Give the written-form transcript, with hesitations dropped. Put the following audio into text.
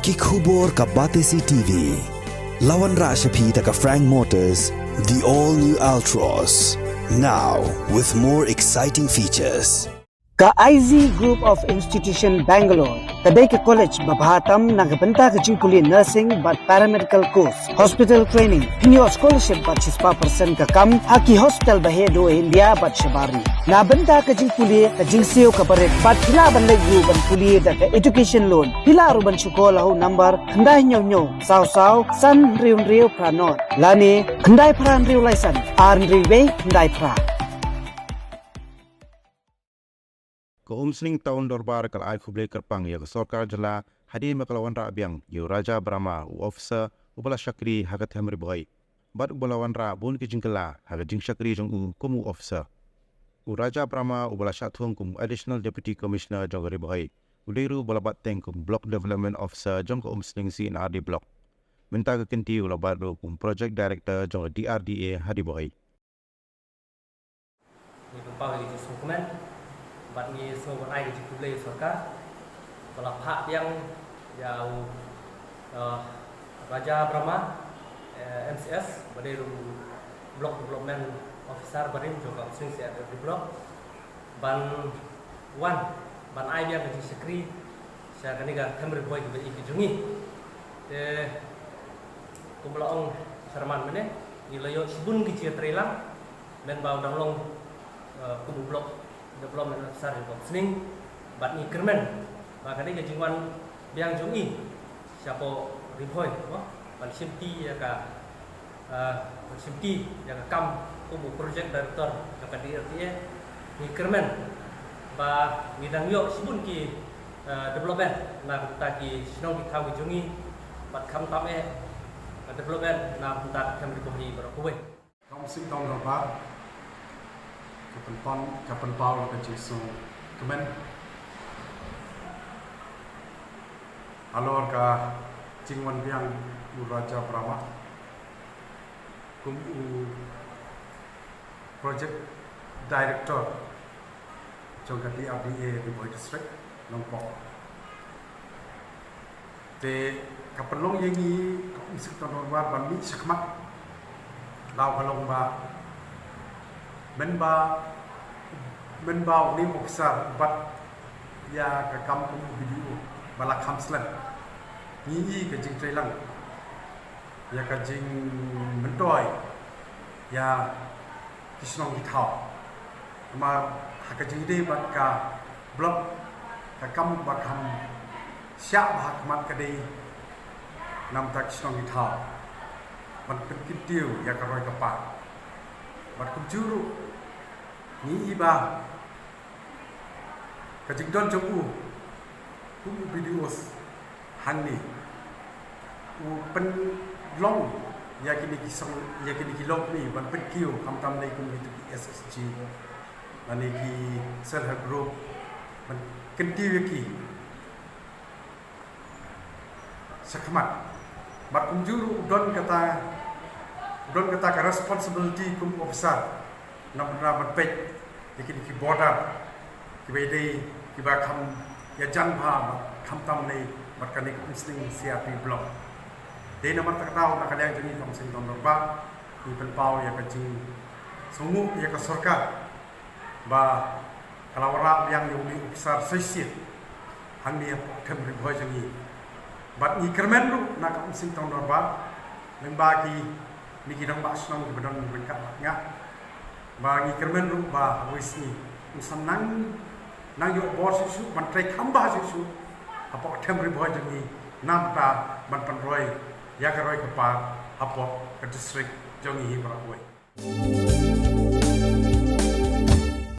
Kikhubor ka Batesi TV. Lawan Rashapi taka Frank Motors, the all-new Altros. Now, with more exciting features. Ka IZ Group of Institution Bangalore, kadai ke college babhatam nagbanta ke jingkuli nursing but paramedical course, hospital training, pinyo scholarship but 6% ka kam, haki hospital bahedo India but shabari. Nabanta ke jingkuli ke jingsio ka paret but pila ban legu ban kuli da ke education loan. Pila ruban syukola hu number khandai nyo saw san riu pranot. Lani khandai pran riu laisan, arn riwe khandai pra. Keumsning tahun dorbar kal ai khuble kerpang ya sorkar jala hadir makalawan ra abiang yu Raja Brahma officer ubala syakri hagat hamri boy bad ubalawan ra bun ke jingkala hagat jing syakri jong kumu officer u Raja Brahma ubala syathung kum additional deputy commissioner jogari boy udiru balabat teng kum block development officer jong keumsning CNRD block minta ke kenti ulabat kum project director jong DRDA hadi boy ni pempau di dokumen bat ni semua ai di kublai sorka balap hak yang jauh Raja Brahma MCS baderu block development officer barim juga swing set di block ban ban ai yang di sekri saya kan ga kamera boy di ikijungi kumlaong sarman mene ni layo sibun ki trelang men bau danglong kubu block development besar di Boxing, bat ni kermen, maka ni kejungwan biang jungi, siapa riboy, wah, pansimti ya ka, pansimti ya ka kam, kubu project director, kata DRTA, ni kermen, ba ni dangyok sibun ki development, na kita ki sinong kita kejungi, bat kam tame development, na kita kam riboy berkuwe. Kamu sih tahu berapa? Kapan Paul ke Jesu kemen alor ka Jingwan biang Raja Brahma kum project director jong di DRDA di Boy district Longpok te kapelong yengi misik tonor ban mi sakmat law kalong ba menbau ni officer bat ya ke kampung video balak hamslan ni ke jing trelang ya ke jing mentoy ya kisnong ditau mar hak jing de bat ka blok ka kam bat ham sya bah mat ka de nam tak kisnong ditau man penkitiu ya ka roi ka pa bat kumjuru ni iba kajing don joku kumu videos hanni u pen long ya kini kisong ya kini kilok ni ban pekiu kam-tam nei kum itu SSG ani ki self help group ban kenti ki sakmat bat kumjuru don kata ka responsibility kum officer namra berpek dikin ki border ki bede ki ba kham ya jan bha kham tam nei barkanik insting CRP block de namar tak tahu nak ada yang jadi kam sing nomor ba ki pelpau ya kecing sungu ya ke sorka ba kalawara yang yumi officer sesit hang dia kem riboy jangi bat ni kermen lu nak kam sing nomor ba lembagi miki dong ba snong ki bedon berkat ngak bagi kermen ru ba wisi usanang nang yo bor sisu man trai khamba sisu apo them riboy jangi namta man panroi ya karoi ka pa apo ka district jangi hi ba